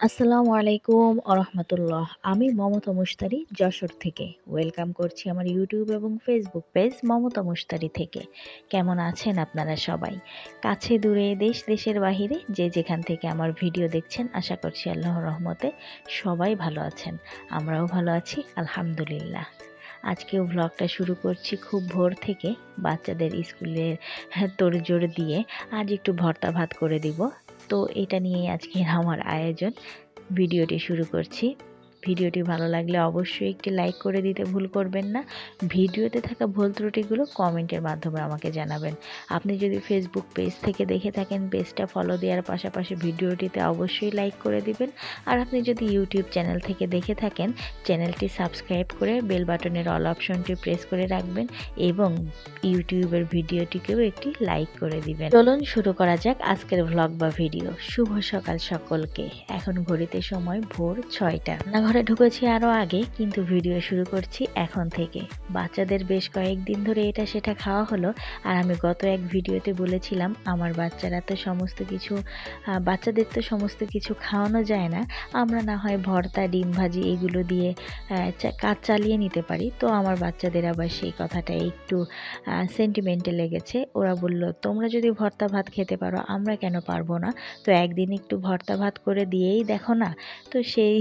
আসসালামু আলাইকুম আরহামতুল্লাহ। আমি মমতা মুশতারি যশোর থেকে ওয়েলকাম করছি আমার ইউটিউব এবং ফেসবুক পেজ মমতা মুশতারি থেকে। কেমন আছেন আপনারা সবাই? কাছে দূরে দেশ দেশের বাহিরে যে যেখান থেকে আমার ভিডিও দেখছেন, আশা করছি আল্লাহর রহমতে সবাই ভালো আছেন। আমরাও ভালো আছি আলহামদুলিল্লাহ। আজকেও ভ্লগটা শুরু করছি খুব ভোর থেকে। বাচ্চাদের স্কুলের তোড়জোড় দিয়ে আজ একটু ভর্তা ভাত করে দিব। তো এটা নিয়েই আজকের আমার আয়োজন। ভিডিওটি শুরু করছি। ভিডিওটি ভালো লাগলে অবশ্যই একটি লাইক করে দিতে ভুল করবেন না। ভিডিওতে থাকা ভুল ত্রুটিগুলো কমেন্টের মাধ্যমে আমাকে জানাবেন। আপনি যদি ফেসবুক পেজ থেকে দেখে থাকেন, পেজটা ফলো দেওয়ার পাশাপাশি ভিডিওটিতে অবশ্যই লাইক করে দিবেন। আর আপনি যদি ইউটিউব চ্যানেল থেকে দেখে থাকেন, চ্যানেলটি সাবস্ক্রাইব করে বেল বাটনের অল অপশনটি প্রেস করে রাখবেন এবং ইউটিউবের ভিডিওটিকেও একটি লাইক করে দিবেন। চলুন শুরু করা যাক আজকের ভ্লগ বা ভিডিও। শুভ সকাল সকলকে। এখন ঘড়িতে সময় ভোর 6টা। রান্নাঘরে ঢুকেছি আরও আগে, কিন্তু ভিডিও শুরু করছি এখন থেকে। বাচ্চাদের বেশ কয়েকদিন ধরে এটা সেটা খাওয়া হলো। আর আমি গত এক ভিডিওতে বলেছিলাম আমার বাচ্চাদের তো সমস্ত কিছু খাওয়ানো যায় না। আমরা না হয় ভর্তা, ডিম ভাজি এগুলো দিয়ে কাজ চালিয়ে নিতে পারি। তো আমার বাচ্চাদের আবার সেই কথাটা একটু সেন্টিমেন্টে লেগেছে। ওরা বলল, তোমরা যদি ভর্তা ভাত খেতে পারো আমরা কেন পারবো না? তো একদিন একটু ভর্তা ভাত করে দিয়েই দেখো না। তো সেই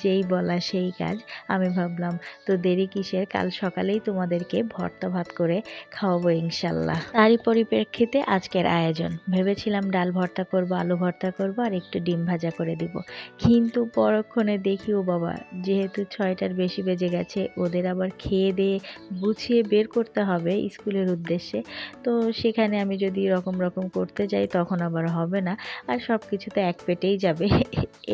যেই বলা সেই কাজ। আমি ভাবলাম তো দেরি কিসের, কাল সকালেই তোমাদেরকে ভর্তা ভাত করে খাওয়াবো ইনশাল্লাহ। তারই পরিপ্রেক্ষিতে আজকের আয়োজন। ভেবেছিলাম ডাল ভর্তা করব, আলু ভর্তা করব আর একটু ডিম ভাজা করে দিব। কিন্তু পরক্ষণে দেখি ও বাবা, যেহেতু 6টার বেশি বেজে গেছে, ওদের আবার খেয়ে দিয়ে গুছিয়ে বের করতে হবে স্কুলের উদ্দেশ্যে। তো সেখানে আমি যদি রকম করতে যাই তখন আবার হবে না, আর সব কিছুতে এক পেটেই যাবে।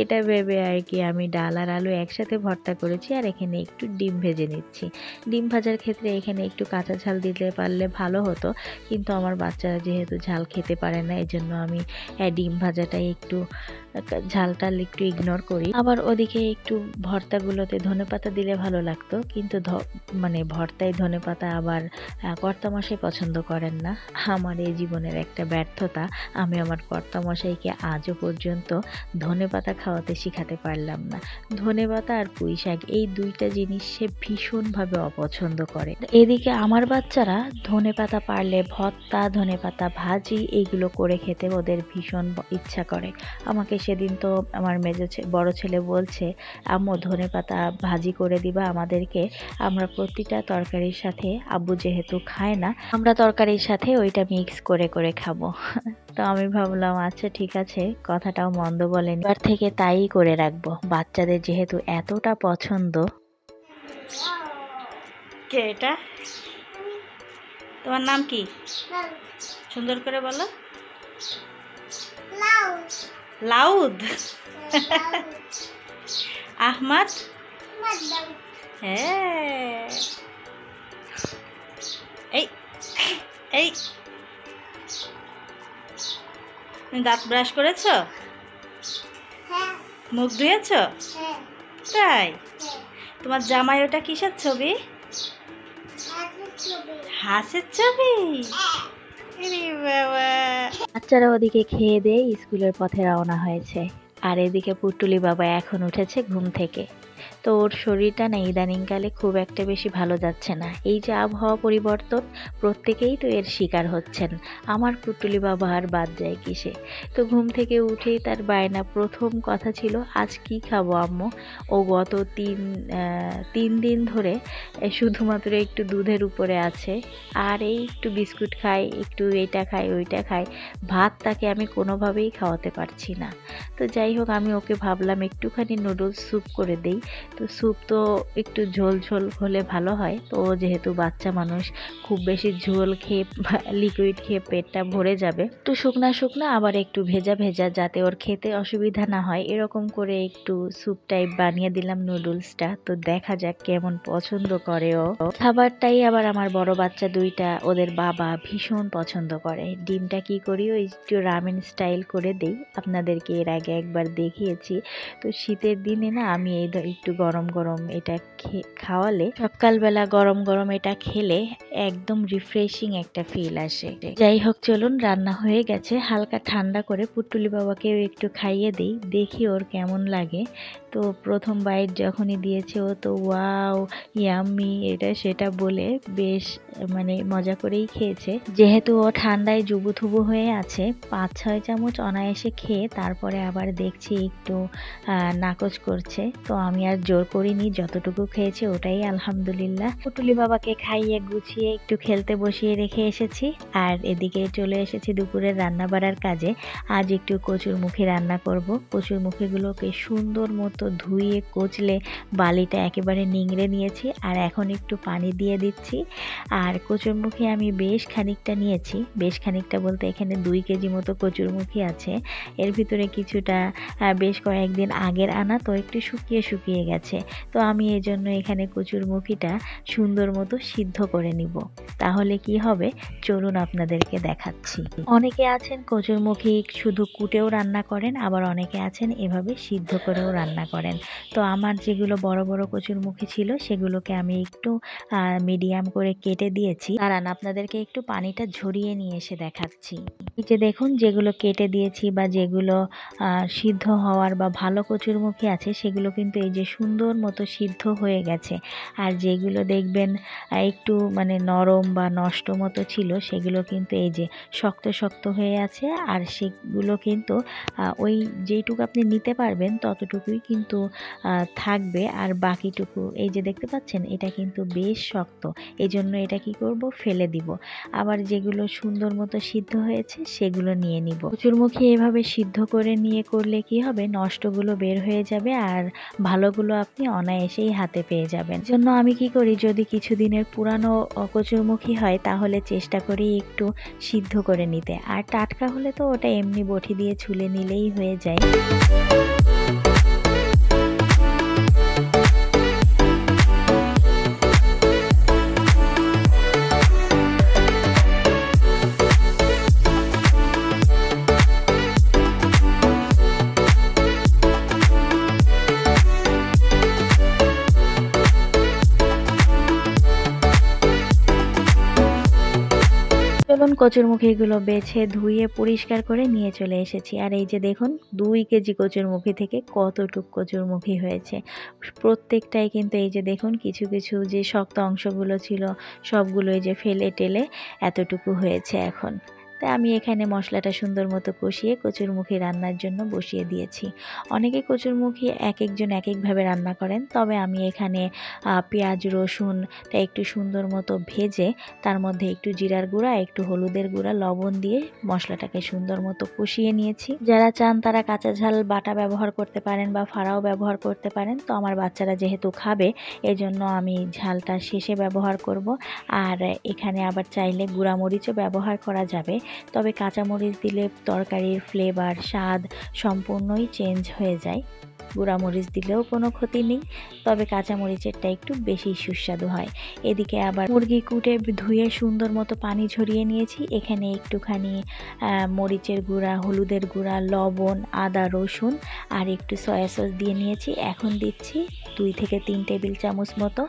এটা ভেবে আর কি আমি ডাল আর আলু একসাথে ভর্তা করেছি আর এখানে একটু ডিম ভেজে নিচ্ছি। ডিম ভাজার ক্ষেত্রে এখানে একটু কাঁচা ঝাল দিতে পারলে ভালো হতো, কিন্তু আমার বাচ্চারা যেহেতু ঝাল খেতে পারে না, এজন্য আমি ডিম ভাজাটাই একটু ঝালটাল একটু ইগনোর করি। আবার ওদিকে একটু ভর্তাগুলোতে ধনেপাতা দিলে ভালো লাগতো, কিন্তু ভর্তায় ধনেপাতা আবার কর্তামশাই পছন্দ করেন না। আমার এই জীবনের একটা ব্যর্থতা, আমি আমার কর্তামশাইকে আজও পর্যন্ত ধনেপাতা খাওয়াতে শিখাতে পারলাম না। ধনেপাতা আর পুঁই শাক এই দুইটা জিনিস সে ভীষণভাবে অপছন্দ করে। এদিকে আমার বাচ্চারা ধনেপাতা পারলে ভর্তা, ধনেপাতা ভাজি এইগুলো করে খেতে ওদের ভীষণ ইচ্ছা করে। আমাকে সেদিন তো আমার বড় ছেলে বলছে, আম্মু ধনেপাতা ভাজি করে দিবা আমাদেরকে, আমরা প্রতিটা তরকারির সাথে, আব্বু যেহেতু খায় না, আমরা তরকারির সাথে ওইটা মিক্স করে খাবো। তো আমি ভাবলাম আচ্ছা ঠিক আছে, কথাটাও মন্দ বলেনি, এবার থেকে তাই করে রাখবো। বাচ্চাদের যেহেতু এতটা পছন্দ। কে এটা? তোমার নাম কি? সুন্দর করে বলো। লাউদ। আহমদ। হ্যাঁ, এই এই তুমি দাঁত ব্রাশ করেছো? মুখ ধুয়েছো? তাই? তোমার জামাই ওটা কিসের ছবি? হাঁসের ছবি। বাচ্চারা ওদিকে খেয়ে দিয়ে স্কুলের পথে রওনা হয়েছে, আর এদিকে পুটুলি বাবা এখন উঠেছে ঘুম থেকে। তো ওর শরীরটা না ইদানিংকালে খুব একটা বেশি ভালো যাচ্ছে না। এই যে আবহাওয়া পরিবর্তন, প্রত্যেকেই তো এর শিকার হচ্ছেন। আমার পুটুলি বাবা আর বাদ যায় কিসে? তো ঘুম থেকে উঠেই তার বায়না, প্রথম কথা ছিল আজ কি খাবো আম্মু? ও গত তিন দিন ধরে শুধুমাত্র একটু দুধের উপরে আছে, আর এই একটু বিস্কুট খায়, একটু এইটা খায় ওইটা খায়। ভাত তাকে আমি কোনোভাবেই খাওয়াতে পারছি না। তো যাই হোক, আমি ওকে ভাবলাম একটুখানি নুডলস স্যুপ করে দেই। তো স্যুপ তো একটু ঝোল হলে ভালো হয়। তো ও যেহেতু বাচ্চা মানুষ, খুব বেশি ঝোল খেয়ে লিকুইড খেয়ে পেটটা ভরে যাবে। একটু শুকনা আবার একটু ভেজা, যাতে ওর খেতে অসুবিধা না হয়, এরকম করে একটু স্যুপ টাইপ বানিয়ে দিলাম নুডলসটা। তো দেখা যাক কেমন পছন্দ করে ও। খাবারটাই আবার আমার বড় বাচ্চা দুইটা, ওদের বাবা ভীষণ পছন্দ করে। ডিমটা কি করি, ওই একটু রামেন স্টাইল করে দেই। আপনাদেরকে এর আগে একবার দেখিয়েছি। তো শীতের দিনে না আমি একটু গরম গরম এটা খাওয়ালে, সকালবেলা গরম গরম এটা খেলে একদম রিফ্রেশিং একটা ফিল আসে। যাই হোক, চলুন, রান্না হয়ে গেছে। হালকা ঠান্ডা করে পুটুলি বাবাকেও একটু খাইয়ে দিই, দেখি ওর কেমন লাগে। তো প্রথম বাইট যখনই দিয়েছে ও তো ওয়াও, ইয়াম্মি, এটা সেটা বলে বেশ মানে মজা করেই খেয়েছে। যেহেতু ও ঠান্ডায় জুবুথুবু হয়ে আছে, 5-6 চামচ অনায়াসে খেয়ে তারপরে আবার দেখছি একটু নাকচ করছে। তো আমি আর জোর করিনি, যতটুকু খেয়েছে ওটাই আলহামদুলিল্লাহ। পুটুলি বাবাকে খাইয়ে গুছিয়ে একটু খেলতে বসিয়ে রেখে এসেছি, আর এদিকে চলে এসেছি দুপুরের রান্না বাড়ার কাজে। আজ একটু কচুরমুখী রান্না করব। কচুরমুখীগুলোকে সুন্দর মতো ধুয়ে কচলে বালিটা একেবারে নিংড়ে নিয়েছি, আর এখন একটু পানি দিয়ে দিচ্ছি। আর কচুরমুখী আমি বেশ খানিকটা নিয়েছি, বেশ খানিকটা বলতে এখানে 2 কেজি মতো কচুরমুখী আছে। এর ভিতরে কিছুটা বেশ কয়েকদিন আগের আনা, তো একটু শুকিয়ে শুকিয়ে গেছে। তো আমি এই জন্য এখানে কচুরমুখীটা সুন্দর মতো সিদ্ধ করে নিব। তাহলে কি হবে চলুন আপনাদেরকে দেখাচ্ছি। অনেকে আছেন কচুরমুখী শুধু কুটেও রান্না করেন, আবার অনেকে আছেন এভাবে সিদ্ধ করেও রান্না করেন। তো আমার যেগুলো বড় বড় কচুরমুখী ছিল সেগুলোকে আমি একটু মিডিয়াম করে কেটে দিয়েছি। দাঁড়ান, আপনাদেরকে একটু পানিটা ঝরিয়ে নিয়ে এসে দেখাচ্ছি। এই যে দেখুন, যেগুলো কেটে দিয়েছি বা যেগুলো সিদ্ধ হওয়ার বা ভালো কচুরমুখী আছে সেগুলো কিন্তু এই যে সুন্দর মতো সিদ্ধ হয়ে গেছে। আর যেগুলো দেখবেন একটু মানে নরম বা নষ্ট মতো ছিল সেগুলো কিন্তু এই যে শক্ত শক্ত হয়ে আছে। আর সেগুলো কিন্তু ওই যেইটুকু আপনি নিতে পারবেন ততটুকুই কিন্তু থাকবে, আর বাকিটুকু এই যে দেখতে পাচ্ছেন এটা কিন্তু বেশ শক্ত। এই জন্য এটা কি করব, ফেলে দিব। আবার যেগুলো সুন্দর মতো সিদ্ধ হয়েছে সেগুলো নিয়ে নিব। কচুরমুখী এভাবে সিদ্ধ করে নিয়ে করলে কি হবে, নষ্টগুলো বের হয়ে যাবে আর ভালোগুলো আপনি অনায়াসেই হাতে পেয়ে যাবেন। জন্য আমি কি করি, যদি কিছুদিনের পুরানো কচুরমুখী হয় তাহলে চেষ্টা করি একটু সিদ্ধ করে নিতে, আর টাটকা হলে তো ওটা এমনি বটি দিয়ে ছুলে নিলেই হয়ে যায়। চলুন, কচুরমুখীগুলো বেছে ধুয়ে পরিষ্কার করে নিয়ে চলে এসেছি। আর এই যে দেখুন, 2 কেজি কচুরমুখী থেকে কতটুক কচুরমুখী হয়েছে। প্রত্যেকটাই কিন্তু এই যে দেখুন, কিছু কিছু যে শক্ত অংশগুলো ছিল সবগুলো এই যে ফেলে টেলে এতটুকু হয়েছে এখন। তাই আমি এখানে মশলাটা সুন্দর মতো কষিয়ে কচুরমুখী রান্নার জন্য বসিয়ে দিয়েছি। অনেকে কচুরমুখী এক একজন এক একভাবে রান্না করেন, তবে আমি এখানে পেঁয়াজ রসুনটা একটু সুন্দর মতো ভেজে তার মধ্যে একটু জিরার গুঁড়া, একটু হলুদের গুঁড়া, লবণ দিয়ে মশলাটাকে সুন্দর মতো কষিয়ে নিয়েছি। যারা চান তারা কাঁচা ঝাল বাটা ব্যবহার করতে পারেন বা ফাড়াও ব্যবহার করতে পারেন। তো আমার বাচ্চারা যেহেতু খাবে এজন্য আমি ঝালটা শেষে ব্যবহার করব। আর এখানে আবার চাইলে গুঁড়ামরিচও ব্যবহার করা যাবে, তবে কাঁচামরিচ দিলে তরকারির ফ্লেভার স্বাদ সম্পূর্ণই চেঞ্জ হয়ে যায়। গুঁড়ামরিচ দিলেও কোনো ক্ষতি নেই, তবে কাঁচামরিচেরটা একটু বেশি সুস্বাদু হয়। এদিকে আবার মুরগি কুটে ধুয়ে সুন্দর মতো পানি ঝরিয়ে নিয়েছি। এখানে একটুখানি মরিচের গুঁড়া, হলুদের গুঁড়া, লবণ, আদা রসুন আর একটু সয়া সস দিয়ে নিয়েছি। এখন দিচ্ছি 2 থেকে 3 টেবিল চামচ মতো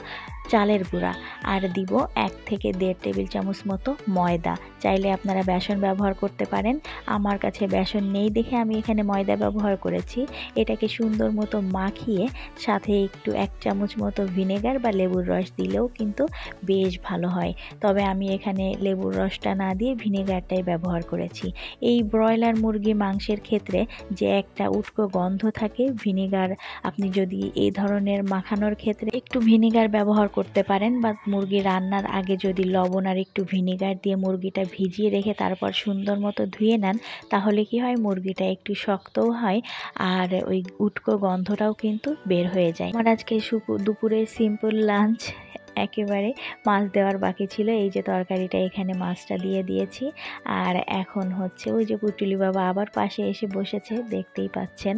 চালের গুঁড়া, আর দিব 1 থেকে 1.5 টেবিল চামচ মতো ময়দা। চাইলে আপনারা বেসন ব্যবহার করতে পারেন, আমার কাছে বেসন নেই দেখে আমি এখানে ময়দা ব্যবহার করেছি। এটাকে সুন্দর মতো মাখিয়ে সাথে একটু 1 চামচ মতো ভিনেগার বা লেবুর রস দিলেও কিন্তু বেশ ভালো হয়, তবে আমি এখানে লেবুর রসটা না দিয়ে ভিনেগারটাই ব্যবহার করেছি। এই ব্রয়লার মুরগি মাংসের ক্ষেত্রে যে একটা উটকো গন্ধ থাকে, ভিনেগার আপনি যদি এই ধরনের মাখানোর ক্ষেত্রে একটু ভিনেগার ব্যবহার করতে পারেন, বা মুরগি রান্নার আগে যদি লবণ আর একটু ভিনেগার দিয়ে মুরগিটা ভিজিয়ে রেখে তারপর সুন্দর মতো ধুয়ে নেন, তাহলে কি হয়, মুরগিটা একটু শক্তও হয় আর ওই উটকো গন্ধটাও কিন্তু বের হয়ে যায়। আমার আজকে দুপুরে সিম্পল লাঞ্চ, একেবারে মাছ দেওয়ার বাকি ছিল। এই যে তরকারিটা এখানে মাছটা দিয়ে দিয়েছি, আর এখন হচ্ছে ওই যে পুটুলি বাবা আবার পাশে এসে বসেছে, দেখতেই পাচ্ছেন।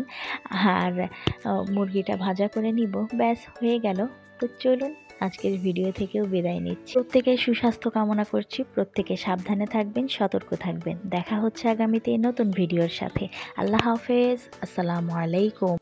আর মুরগিটা ভাজা করে নিব, ব্যাস হয়ে গেল। তো চলুন, আজকের ভিডিও থেকেও বিদায় নিচ্ছি। প্রত্যেকের সুস্বাস্থ্য কামনা করছি, প্রত্যেকে সাবধানে থাকবেন, সতর্ক থাকবেন। দেখা হচ্ছে আগামীতে নতুন ভিডিওর সাথে। আল্লাহ হাফেজ, আসসালামু আলাইকুম।